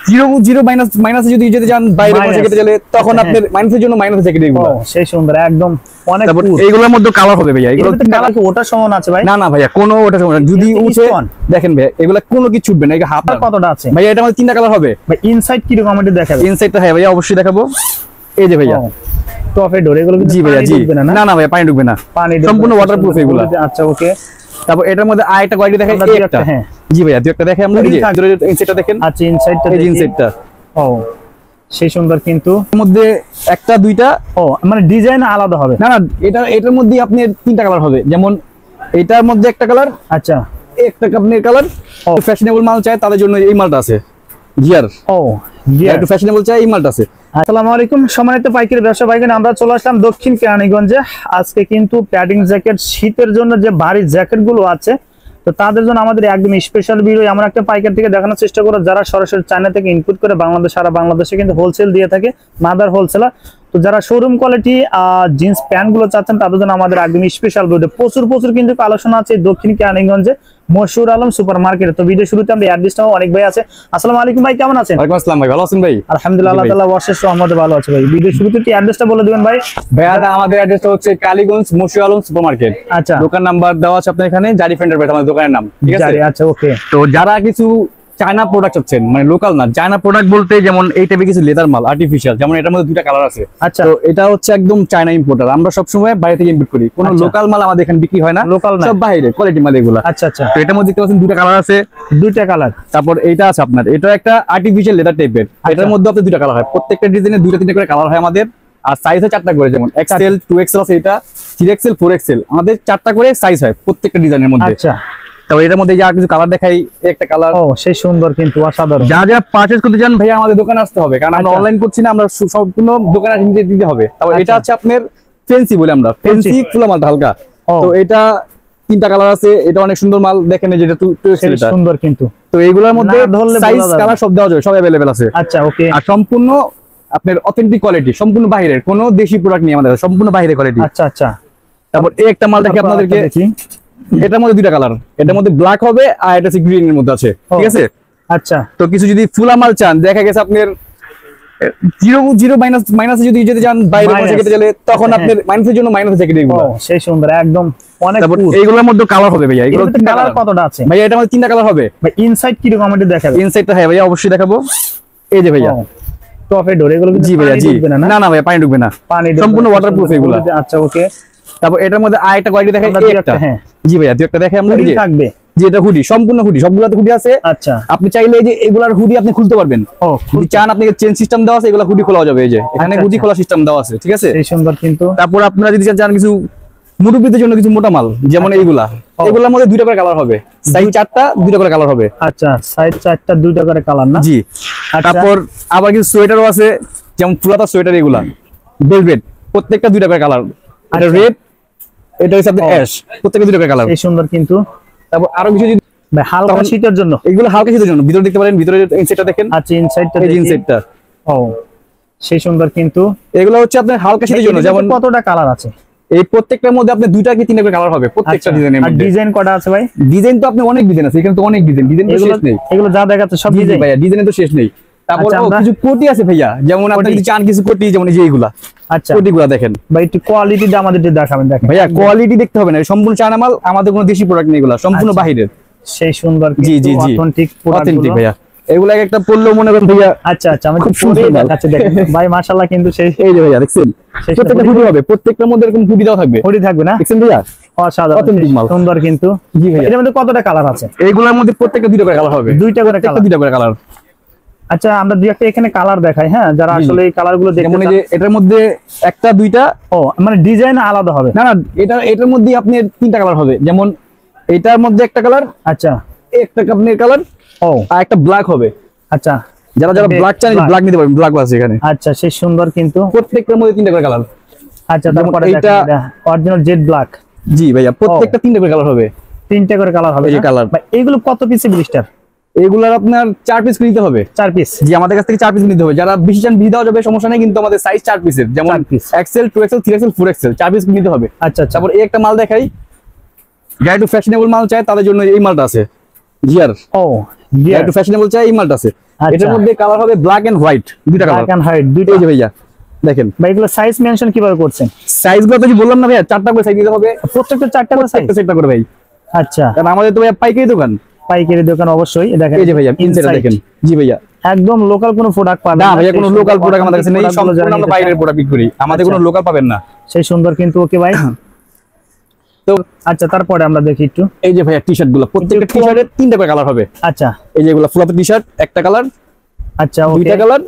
Zero zero minus মাইনাসে যদি যেতে চান বাইরে বসে কেটে গেলে তখন আপনার মাইনাসের জন্য মাইনাস জ্যাকেট এগুলো সেই সুন্দর একদম অনেক। এইগুলোর মধ্যে কালার হবে ভাইয়া, এগুলো কালার কি ওটার সমান আছে ভাই? না না ভাইয়া, কোনো ওটার সমান না। যদি উঠে দেখেন ভাইয়া এগুলা কোনো কিছু ছুটবে না। এই হাফ কতটা আছে ভাইয়া? এটা আমাদের তিনটা কালার হবে ভাই। ইনসাইড কি রকম আমাদের দেখাবে? ইনসাইডটা হ্যাঁ ভাইয়া অবশ্যই দেখাবো। এই যে ভাইয়া টপে ডোর এগুলো জি ভাইয়া জি। না না ভাইয়া পানি ঢুকবে না, সম্পূর্ণ ওয়াটারপ্রুফ এগুলো। আচ্ছা ওকে। তারপর এটার মধ্যে আরেকটা কোয়ালিটি দেখাই একটা। হ্যাঁ জি ভাইয়া দুই একটা দেখাই আমরা। এই যে ইনসাইডটা দেখেন। আচ্ছা ইনসাইডটা দেখি। ইনসাইডটা ও সেই সুন্দর কিন্তু এর মধ্যে একটা দুইটা ও মানে ডিজাইন আলাদা হবে? না না এটার মধ্যে আপনার তিনটা কালার হবে। যেমন এটার মধ্যে একটা কালার, আচ্ছা একটা আপনার কালার। ফ্যাশনেবল মাল চায় তাদের জন্য এই মালটা আছে গিয়ার। ও গিয়ার একটু ফ্যাশনেবল চাই এই মালটা আছে। আসসালামু আলাইকুম সম্মানিত পাইকারি ব্যবসা ভাইগণ, আমরা চলে আসলাম দক্ষিণ কেরানীগঞ্জে। আজকে কিন্তু প্যাডিং জ্যাকেট, শীতের জন্য যে ভারী জ্যাকেট গুলো আছে তো তাদের জন্য আমাদের একদম স্পেশাল ভিডিও। আমরা একটা পাইকার থেকে দেখানোর চেষ্টা করব যারা সরাসরি চায়না থেকে ইনপুট করে বাংলাদেশ, সারা বাংলাদেশে কিন্তু হোলসেল দিয়ে থাকে, মাদার হোলসেলার। তো যারা শোরুম কোয়ালিটি জিন্স প্যান্ট গুলো চাচ্ছেন তাদের জন্য আমাদের একদম স্পেশাল ভিডিও। প্রচুর কিন্তু কালেকশন আছে দক্ষিণ কেরানীগঞ্জে মশহুর আলম সুপার মার্কেটে। তো ভিডিও শুরুতে আমরা অ্যাড্রেসটাও অনেক ভাই আছে। আসসালামু আলাইকুম ভাই, কেমন আছেন? ওয়ালাইকুম আসসালাম ভাই, ভালো আছেন ভাই? আলহামদুলিল্লাহ, আল্লাহ তাআলা ওয়াশের রহমতে ভালো আছে ভাই। ভিডিও শুরুতে কি অ্যাড্রেসটা বলে দিবেন ভাই? ভাইয়া আমাদের অ্যাড্রেসটা হচ্ছে কালীগঞ্জ মশহুর আলম সুপার মার্কেট। আচ্ছা দোকান নাম্বার দেওয়া আছে আপনার এখানে, জারি ফেন্ডার ভাই আমাদের দোকানের নাম, ঠিক আছে? আচ্ছা ওকে। তো যারা কিছু চায়না প্রোডাক্ট হচ্ছেন, মানে লোকাল না, চায়না প্রোডাক্ট বলতে যেমন এই টাইপের কিছু লেদার মাল আর্টিফিশিয়াল, যেমন এটার মধ্যে দুইটা কালার আছে। আচ্ছা তো এটা হচ্ছে একদম চায়না ইম্পোর্টার। আমরা সবসময় বাইরে থেকে ইম্পোর্ট করি, কোনো লোকাল মাল আমাদের এখানে বিক্রি হয় না, লোকাল না, সব বাইরে কোয়ালিটি মাল এগুলো। আচ্ছা আচ্ছা। তো এটার মধ্যে দেখতে পাচ্ছেন দুইটা কালার আছে, দুইটা কালার। তারপর এইটা আছে আপনার, এটা একটা আর্টিফিশিয়াল লেদার টাইপের। এটার মধ্যে আপনার দুইটা কালার হয়, প্রত্যেকটা ডিজাইনে দুইটা তিনটা করে কালার হয় আমাদের। আর সাইজ হয় চারটা করে, যেমন এক্সেল 2XL আছে, এটা 3XL 4XL, আমাদের চারটা করে সাইজ হয় প্রত্যেকটা ডিজাইনের মধ্যে। আচ্ছা তো এটার মধ্যে যা কিছু কালার দেখাই, একটা কালার। ও সেই সুন্দর কিন্তু অসাধারণ। যা পারচেজ করতে চান ভাইয়া আমাদের দোকানে আসতে হবে, কারণ আমরা অনলাইন করছি না, আমরা সম্পূর্ণ দোকানে এসে দিতে হবে। তারপর এটা হচ্ছে আপনার ফেন্সি বলে, আমরা ফেন্সি ফুলা মালটা হালকা। তো এটা তিনটা কালার আছে, এটা অনেক সুন্দর মাল দেখেন, যেটা সুন্দর কিন্তু। তো এইগুলোর মধ্যে সাইজ কালার সব দেওয়া যাবে, সব अवेलेबल আছে। আচ্ছা ওকে। আর সম্পূর্ণ আপনার অথেন্টিক কোয়ালিটি, সম্পূর্ণ বাইরের, কোনো দেশি প্রোডাক্ট নেই আমাদের, সম্পূর্ণ বাইরের কোয়ালিটি। আচ্ছা আচ্ছা। তারপর এই একটা মাল দেখি আপনাদেরকে, এটার মধ্যে দুইটা কালার, এটার মধ্যে ব্ল্যাক হবে আর এটা গ্রিন এর মধ্যে আছে, ঠিক আছে? আচ্ছা। তো কিছু যদি ফুলা মাল চান, দেখা গেছে আপনার জিরো জিরো মাইনাস মাইনাসে যদি যেতে চান বাইরে বসে কেটে গেলে তখন আপনার মাইনাসের জন্য মাইনাস জ্যাকেট এগুলো সেই সুন্দর একদম অনেক। এইগুলোর মধ্যে কালার হবে ভাইয়া, এগুলো কালার কতটা আছে ভাইয়া? এটা আমাদের তিনটা কালার হবে ভাই। ইনসাইড কি রকম আমাদের দেখাবে? ইনসাইডটা হ্যাঁ ভাইয়া অবশ্যই দেখাবো। এই যে ভাইয়া টপে ডোর এগুলো জি ভাইয়া জি। না না ভাইয়া পানি ঢুকবে না, সম্পূর্ণ ওয়াটারপ্রুফ এগুলো। আচ্ছা ওকে। তারপর এটার মধ্যে আরেকটা কোয়ালিটি দেখাই একটা। হ্যাঁ জি ভাইয়া দুই একটা দেখাই আমরা। এই যে থাকবে যে এটা হুডি, সম্পূর্ণ হুডি, সবগুলোতে হুডি আছে। আচ্ছা আপনি চাইলে এই যে এগুলার হুডি আপনি খুলতে পারবেন। ও যদি চান আপনাকে চেন সিস্টেম দেওয়া আছে, এগুলা হুডি খোলা যাবে। এই যে এখানে হুডি খোলা সিস্টেম দেওয়া আছে, ঠিক আছে? এই সুন্দর কিন্তু। তারপর আপনারা যদি চান কিছু মুরব্বিদের জন্য কিছু মোটা মাল, যেমন এইগুলা, এগুলোর মধ্যে দুইটা করে কালার হবে, সাইজ চারটা দুইটা করে কালার হবে। আচ্ছা সাইজ চারটা দুইটা করে কালার না? জি। তারপর আবার কিছু সোয়েটারও আছে, যেমন ফুলাতা সোয়েটার, এগুলা ভেলভেট, প্রত্যেকটা দুইটা করে কালার। এটা রেড, এটা হচ্ছে আপনার অ্যাশ, প্রত্যেকটা দুইটা করে কালার। এই সুন্দর কিন্তু। তারপর আরো কিছু যদি হালকা শীতের জন্য, এগুলো হালকা শীতের জন্য, ভিতরে দেখতে পারেন, ভিতরে ইনসাইডটা দেখেন। আচ্ছা ইনসাইডটা দেখি। ইনসাইডটা ও সেই সুন্দর কিন্তু। এগুলো হচ্ছে আপনার হালকা শীতের জন্য। যেমন কতটা কালার আছে এই প্রত্যেকটার মধ্যে আপনি দুইটা কি তিনটা করে কালার হবে প্রত্যেকটা ডিজাইনের মধ্যে। আর ডিজাইন কটা আছে ভাই? ডিজাইন তো আপনি অনেক ডিজাইন আছে এখানে, তো অনেক ডিজাইন, ডিজাইন তো শেষ নেই। এগুলো যা দেখাচ্ছে সব ডিজাইন ভাইয়া, ডিজাইনে তো শেষ নেই। তারপর কিছু কোটি আছে ভাইয়া, যেমন আপনি যদি চান কিছু কোটি, যেমন এই যে এইগুলা। আচ্ছা কোটিগুলা দেখেন ভাই, একটু কোয়ালিটিটা আমাদের দেখাবেন। দেখেন ভাইয়া, কোয়ালিটি দেখতে হবে না, সম্পূর্ণ চায়না মাল, আমাদের কোনো দেশি প্রোডাক্ট নেই, এগুলা সম্পূর্ণ বাহিরের। সেই সুন্দর জি জি জি, অথেন্টিক ভাইয়া। এগুলা একটা পড়লো মনে করেন ভাইয়া। আচ্ছা আচ্ছা, আমি খুব সুন্দর দেখাচ্ছে দেখেন ভাই, মাশাআল্লাহ কিন্তু সেই। এই যে ভাইয়া দেখছেন, প্রত্যেকটা হুডি হবে, প্রত্যেকটার মধ্যে এরকম হুডি দেওয়া থাকবে। হুডি থাকবে না? দেখছেন ভাইয়া, অসাধারণ অথেন্টিক মাল, সুন্দর কিন্তু। জি ভাইয়া। এর মধ্যে কতটা কালার আছে? এইগুলোর মধ্যে প্রত্যেকটা দুইটা করে কালার হবে, দুইটা করে কালার, দুইটা করে কালার। আচ্ছা আমরা দুই একটা এখানে কালার দেখাই, হ্যাঁ, যারা আসলে এই কালারগুলো দেখতে চান। যে এটার মধ্যে একটা দুইটা, ও মানে ডিজাইন আলাদা হবে? না না, এটার মধ্যে আপনি তিনটা কালার হবে, যেমন এটার মধ্যে একটা কালার, আচ্ছা একটা আপনার কালার, ও আর একটা ব্ল্যাক হবে। আচ্ছা, যারা ব্ল্যাক চান ব্ল্যাক নিতে পারবেন, ব্ল্যাক আছে এখানে। আচ্ছা সেই সুন্দর কিন্তু, প্রত্যেকটার মধ্যে তিনটা করে কালার। আচ্ছা তারপরে এটা অরিজিনাল জেড ব্ল্যাক। জি ভাইয়া, প্রত্যেকটা তিনটা করে কালার হবে, তিনটা করে কালার হবে। এই কালার ভাই, এগুলো কত পিসে ব্লিস্টার? এগুলার আপনার 4 পিস নিতে হবে। 4 পিস? জি, আমাদের কাছ থেকে 4 পিস নিতে হবে। যারা বেশি চান বেশি দেওয়া যাবে, সমস্যা নেই, কিন্তু আমাদের সাইজ 4 পিসের, যেমন Excel 2XL 3XL 4XL 4 piece নিতে হবে। আচ্ছা, তারপর এই একটা মাল দেখাই, যারা একটু ফ্যাশনেবল মাল চায় তাদের জন্য এই মালটা আছে, গিয়ার। ও Gear। একটু ফ্যাশনেবল চাই এই মালটা আছে। আচ্ছা। এটার মধ্যে কালার হবে ব্ল্যাক এন্ড হোয়াইট, দুইটা কালার। ব্ল্যাক এন্ড হোয়াইট দুইটা। এই যে ভাইয়া দেখেন ভাই এগুলো সাইজ মেনশন কিভাবে করছেন? সাইজ গুলো তো কি বললাম না ভাইয়া, 4টা করে সাইজ দিতে হবে, প্রত্যেকটা 4টা করে সাইজ? প্রত্যেকটা 4টা করে ভাই। আচ্ছা, কারণ আমাদের তো ভাইয়া পাইকারি দোকান। পাইকারি দোকান অবশ্যই। দেখেন এই যে ভাইয়া ইনসাইড inside। দেখেন। জি ভাইয়া। একদম লোকাল কোনো প্রোডাক্ট পাবেন না না ভাইয়া, কোনো সেই লোকাল সুন্দর প্রোডাক্ট আমাদের কাছে নেই, product গুলো যারা সম্পূর্ণ আমরা নিতে বাইরের চান। প্রোডাক্ট বিক্রি করি, আমাদের কোনো লোকাল পাবেন না। সেই সুন্দর কিন্তু। ওকে ভাই। তো আচ্ছা, তারপরে আমরা দেখি একটু। এই যে ভাইয়া টি-শার্ট গুলো, প্রত্যেকটা একটু টি-শার্টের 3টা করে কালার হবে। আচ্ছা এই যে এগুলো ফুলাতে টি-শার্ট, একটা কালার, আচ্ছা, ওকে। দুইটা কালার,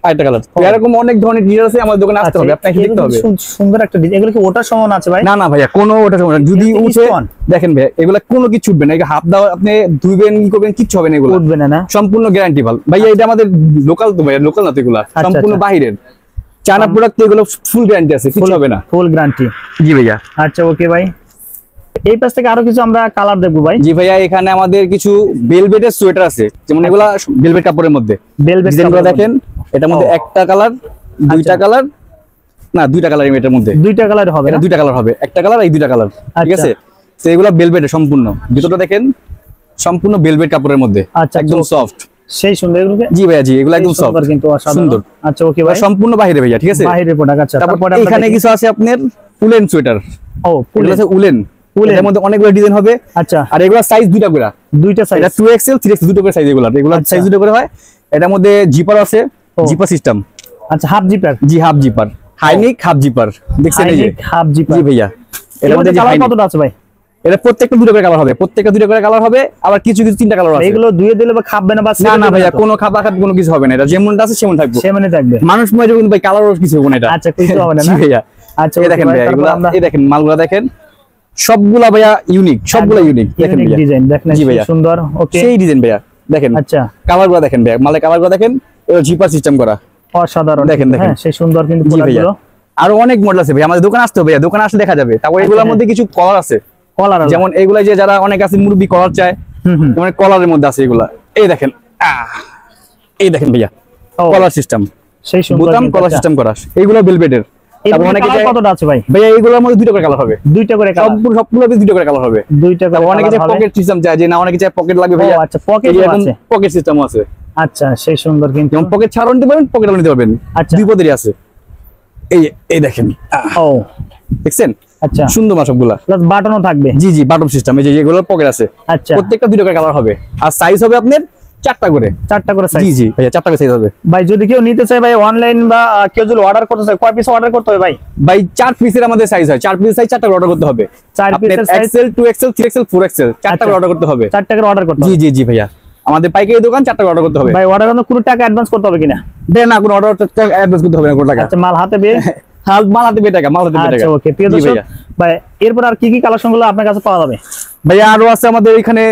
আরেকটা কালার। এরকম অনেক ধরনের টি-শার্ট আছে, আমাদের দোকানে আসতে হবে, আপনাকে দেখতে হবে। সুন্দর একটা ডিজাইন। এগুলো কি ওটার সমান আছে ভাই? না না ভাইয়া, কোনো ওটা সময় না। যদি এটা উঠে স্টোন। দেখেন ভাইয়া, এগুলা কোনো কিছু উঠবে না, এই হাফ দাও আপনি ধুইবেন কি করবেন কিচ্ছু হবে না, এগুলো উঠবে না না? সম্পূর্ণ গ্যারান্টি ভাল ভাইয়া। এটা আমাদের লোকাল তো ভাইয়া, লোকাল না তো এগুলা, সম্পূর্ণ আচ্ছা। বাইরের চায়না প্রোডাক্ট, এগুলো ফুল গ্যারান্টি আছে, কিছু হবে না। Full guarantee. জি ভাইয়া। আচ্ছা, ওকে ভাই। এই পাশ থেকে আরো কিছু আমরা কালার দেখবো ভাই। জি ভাইয়া, এখানে আমাদের কিছু বেলভেটের সোয়েটার আছে, যেমন এগুলা বেলভেট কাপড়ের মধ্যে। বেলভেট ডিজাইনগুলো দেখেন, এটার মধ্যে একটা কালার, দুইটা কালার, না দুইটা কালার এটার মধ্যে, দুইটা কালার হবে এটা না? দুইটা কালার হবে, একটা কালার এই দুইটা কালার, ঠিক আচ্ছা। আছে। তো এগুলা বেলভেটের সম্পূর্ণ, ভিতরটা দেখেন সম্পূর্ণ বেলভেট কাপড়ের মধ্যে, আচ্ছা, একদম সফট। সেই সুন্দর এগুলো। জি ভাইয়া, জি এগুলো একদম সফট কিন্তু অসাধারণ। সুন্দর। আচ্ছা, ওকে ভাই। সম্পূর্ণ বাইরে ভাইয়া, ঠিক আছে। বাইরের প্রোডাক্ট। আচ্ছা, তারপর তারপরে আমরা এখানে দেখি। কিছু আছে আপনার উলেন সোয়েটার। ও, এগুলো আছে উলেন, উলেন। এর মধ্যে অনেকগুলো ডিজাইন হবে। আচ্ছা, আর এগুলা সাইজ দুইটা করে, দুইটা সাইজ। এটা 2XL 3XL দুটো করে সাইজ, এগুলা আচ্ছা। সাইজ দুটো করে হয়। এটার মধ্যে জিপার আছে, ও। Zipper system. আচ্ছা, হাফ জিপার। জি half zipper, high neck half zipper, দেখছেন এই যে। Half zipper. জি ভাইয়া, এর মধ্যে কালার হাইনিক। কতটা আছে ভাই? এটা প্রত্যেকটা দুটো করে কালার হবে, প্রত্যেকটা দুটো করে কালার হবে, আবার কিছু কিছু 3টা কালার আছে। এগুলো ধুয়ে দিলে বা খাবে না বা না না ভাইয়া, কোনো খাবার খাবে কোনো কিছু হবে না, এটা যেমনটা আছে সেমন থাকবে। সেমনে থাকবে। মানুষ মজা কিন্তু ভাই কালার কিছু হবে না এটা। আচ্ছা, কিছু হবে না জি না? ভাইয়া। আচ্ছা, এই ওকে দেখেন ভাই, ভাইয়া, তারপর এগুলা আমরা এই দেখেন মালগুলা দেখেন, সবগুলা ভাইয়া ইউনিক, সবগুলা ইউনিক দেখেন ইউনিক ভাইয়া। ডিজাইন দেখেন, জি কি ভাইয়া। সুন্দর। ওকে, সেই ডিজাইন ভাইয়া দেখেন। আচ্ছা, কালারগুলো দেখেন ভাইয়া, মালের কালারগুলো দেখেন, এটা জিপার সিস্টেম করা। অসাধারণ। দেখেন, দেখেন। হ্যাঁ, সেই সুন্দর কিন্তু জি ভাইয়া। প্রোডাক্টগুলো। আরো অনেক মডেল আছে ভাইয়া, আমাদের দোকানে আসতে হবে ভাইয়া, দোকানে আসলে দেখা যাবে। তারপর এগুলোর মধ্যে কিছু কলার আছে, কলার যেমন এগুলা যে যারা অনেক আছে মুরব্বি কলার চায়, যেমন কলারের মধ্যে আছে এগুলা। এই দেখেন, এই দেখেন ভাইয়া, ও, কলার সিস্টেম, সেই সুন্দর বোতাম কিন্তু। কলার আচ্ছা। সিস্টেম করা, এগুলো বেলভেটের। এর তারপর মধ্যে অনেকে কালার চায় কতটা আছে ভাই? ভাইয়া, এগুলোর মধ্যে দুটো করে কালার হবে, দুইটা করে কালার। সবগুলো দুটো করে কালার হবে। দুইটা করে তারপর অনেকে কালার চায় হবে। পকেট সিস্টেম চায়, যে না অনেকে চায় পকেট লাগবে ভাইয়া। আচ্ছা, পকেট আছে। পকেট সিস্টেমও আছে, আচ্ছা, সেই সুন্দর কিন্তু। যেমন পকেট ছাড়াও নিতে পারবেন, পকেটও নিতে পারবেন, আচ্ছা। দুই পদেরই আছে। এই এই দেখেন, ও, দেখছেন আচ্ছা, সুন্দর মাল সবগুলা। প্লাস বাটনও থাকবে। জি জি, বাটন সিস্টেম, এই যে এগুলো পকেট আছে, আচ্ছা, প্রত্যেকটা দুটো করে কালার হবে। আর সাইজ হবে আপনার 4টা করে। 4টা করে সাইজ। জি জি ভাইয়া, 4টা করে সাইজ হবে। ভাই যদি কেউ নিতে চায় ভাই অনলাইন বা কেউ যদি অর্ডার করতে চায়, কয় পিস অর্ডার করতে হবে ভাই? ভাই 4 পিসের আমাদের সাইজ হয়, 4 পিস সাইজ 4টা করে অর্ডার করতে হবে। 4 পিসের size, XL 2XL 3XL 4XL 4টা করে অর্ডার করতে হবে। 4টা করে অর্ডার করতে জি হবে। জি জি ভাইয়া, আমাদের পাইকারি দোকান, 4টা করে অর্ডার করতে হবে। ভাই অর্ডার করতে কোনো টাকা অ্যাডভান্স করতে হবে কিনা? দেন না, কোনো অর্ডার অ্যাডভান্স করতে হবে না, কোনো টাকা। আচ্ছা, মাল হাতে পেয়ে। মাল হাতে পেয়ে টাকা, মাল হাতে পেয়ে আচ্ছা, টাকা। ওকে। প্রিয় জি দর্শক ভাইয়া। ভাই, এরপর আর কি কি কালেকশন গুলো আপনার কাছে পাওয়া যাবে? ভাইয়া আরো আছে আমাদের এখানে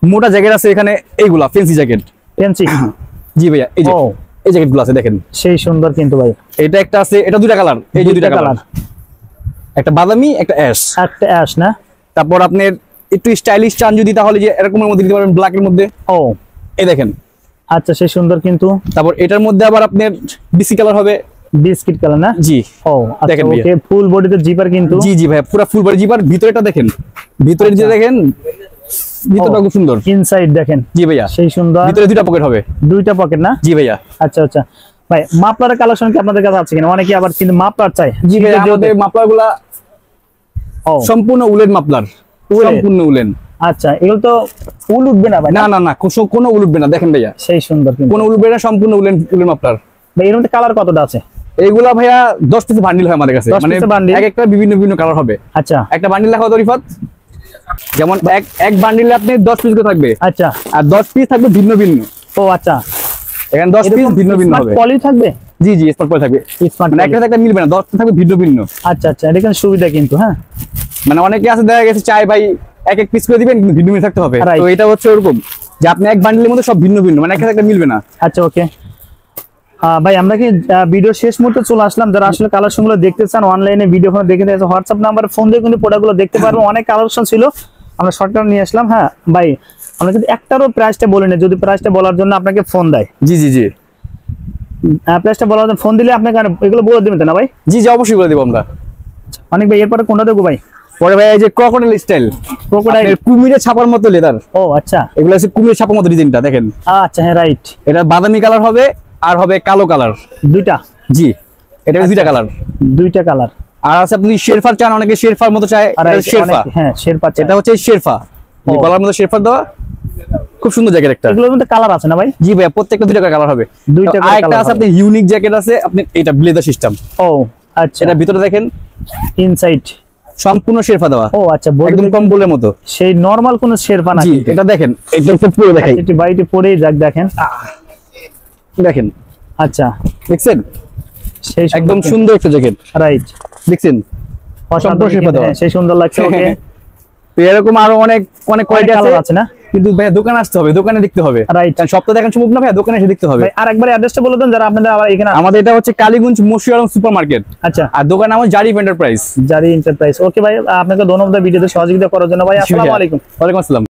মোটা জ্যাকেট আছে, এখানে এইগুলা ফেন্সি জ্যাকেট। ফ্যান্সি। জি ভাইয়া, এই যে ও, এই জ্যাকেটগুলো আছে দেখেন। সেই সুন্দর কিন্তু ভাই। এটা একটা আছে, এটা দুইটা কালার, এই যে দুইটা কালার, একটা বাদামি একটা অ্যাশ। একটা অ্যাশ না? তারপর আপনার একটু স্টাইলিশ চান যদি, তাহলে যে এরকমের মধ্যে দিতে পারবেন, ব্ল্যাকের মধ্যে। ও, এই দেখেন। আচ্ছা, সেই সুন্দর কিন্তু। তারপর এটার মধ্যে আবার আপনার বিসি কালার হবে। বিস্কিট কালার না? জি ও, আচ্ছা, দেখেন ভাইয়া। ওকে। ফুল বডিতে জিপার কিন্তু। জি জি ভাইয়া, পুরো ফুল বডি জিপার। ভিতরেটা দেখেন, ভিতরে যে দেখেন, ভিতরটা খুব সুন্দর। ইনসাইড দেখেন, জি ভাইয়া, সেই সুন্দর। ভিতরে দুইটা পকেট হবে। দুইটা পকেট না? জি ভাইয়া। আচ্ছা, আচ্ছা ভাই, মাফলারের কালেকশন কি আপনাদের কাছে আছে কিনা? অনেকে আবার কিন্তু মাফলার চাই। জি ভাইয়া, আমাদের মাফলারগুলা ও, সম্পূর্ণ উলেন মাফলার, সম্পূর্ণ উলেন। আচ্ছা, এগুলো তো উল উঠবে না ভাই? না না না, কোনো উল উঠবে না, দেখেন ভাইয়া, সেই সুন্দর কিন্তু। কোনো উল উঠবে না, সম্পূর্ণ উলেন, উলেন মাফলার। ভাই এর মধ্যে কালার কতটা আছে? এইগুলা ভাইয়া 10 পিস বান্ডিল হয় আমাদের কাছে, 10 মানে piece bundle? এক একটা বিভিন্ন বিভিন্ন কালার হবে। আচ্ছা, একটা বান্ডিল লেখা হতো রিফাত, যেমন এক বান্ডিলে আপনি 10 পিস করে থাকবে, আচ্ছা। আর 10 পিস থাকবে ভিন্ন ভিন্ন। ও, আচ্ছা, এখানে 10 পিস ভিন্ন ভিন্ন হবে। পলি থাকবে? জি জি, স্পট পরে থাকবে, স্মার্ট মানে একটা একটা মিলবে না, 10 পিস থাকবে ভিন্ন ভিন্ন। আচ্ছা, আচ্ছা, এটা কিন্তু সুবিধা কিন্তু। হ্যাঁ, মানে অনেকে আছে দেখা গেছে চাই ভাই এক এক পিস করে দিবেন, কিন্তু ভিন্ন ভিন্ন থাকতে হবে। Right. তো এটা হচ্ছে ওরকম যে আপনি এক বান্ডিলের মধ্যে সব ভিন্ন ভিন্ন, মানে একটা একটা মিলবে না। আচ্ছা, ওকে। ভাই আমরা কি ভিডিও শেষ মুহূর্তে চলে আসলাম। যারা আসলে কালেকশন গুলো দেখতে চান, অনলাইনে ভিডিও দেখে নিয়ে হোয়াটসঅ্যাপ নাম্বারে ফোন দিয়ে কিন্তু প্রোডাক্ট গুলো দেখতে পারবো। অনেক কালেকশন ছিল, আমরা শর্টকাট নিয়ে আসলাম। হ্যাঁ ভাই, আমরা যদি একটারও প্রাইসটা বলি না, যদি প্রাইসটা বলার জন্য আপনাকে ফোন দেয়, জি জি জি প্রাইসটা বলার জন্য ফোন দিলে আপনাকে এগুলো বলে দেবেন তো না ভাই? জি জি, অবশ্যই বলে দেবো আমরা। অনেক ভাই, এরপরে কোনটা দেখবো ভাই? পরে ভাই এই যে ক্রোকোডাইল স্টাইল, ক্রোকোডাইল, কুমিরের ছাপার মতো লেদার। ও আচ্ছা এগুলো হচ্ছে কুমিরের ছাপার মতো ডিজাইনটা দেখেন। আচ্ছা হ্যাঁ রাইট, এটা বাদামি কালার হবে আর হবে কালো কালার। দুইটা, জি এটা দুইটা কালার। দুইটা কালার। আর আছে আপনি শেরফার চান, অনেকে শেরফার মতো চায়, আর এটা শেরফা। হ্যাঁ শেরপা, এটা হচ্ছে শেরফা, ও। গলার মধ্যে শেরফা দেওয়া, খুব সুন্দর জ্যাকেট একটা। এগুলোর মধ্যে কালার আছে না ভাই? জি ভাই প্রত্যেকটা দুইটা করে কালার হবে। দুইটা করে আরেকটা colour আছে হবে। আপনি ইউনিক জ্যাকেট আছে, আপনি এটা ব্লেজার সিস্টেম। ও আচ্ছা, এটা ভিতরে দেখেন ইনসাইড, সম্পূর্ণ শেরফা দেওয়া, ও আচ্ছা body একদম কম্বলের মতো। সেই নরমাল কোন শেরপা না জি এটা দেখেন, এটা একটু পুরো দেখাই, এটি বাড়িতে পরেই যাক দেখেন। দেখেন আচ্ছা দেখছেন, সেই একদম সুন্দর একটা জ্যাকেট রাইট, দেখছেন, সম্পূর্ণ শেরফা দেওয়া। সেই সুন্দর লাগছে ওকে। তো এরকম আরো অনেক অনেক কোয়ালিটি কালার আছে আছে না কিন্তু ভাই দোকানে আসতে হবে, দোকানে দেখতে হবে। রাইট কারণ সব তো দেখান সম্ভব না ভাই, দোকানে এসে দেখতে হবে। ভাই আর একবার অ্যাড্রেসটা বলে দেন যারা আপনাদের আবার এখানে। আমাদের এটা হচ্ছে কালীগঞ্জ মশিয়ারম সুপার মার্কেট, আচ্ছা আর দোকান আমার জারি এন্টারপ্রাইজ। জারি এন্টারপ্রাইজ। ওকে ভাই, আপনাকে ধন্যবাদ ভিডিওতে সহযোগিতা করার জন্য ভাই। আসসালামু আলাইকুম। ওয়ালাইকুম আসসালাম।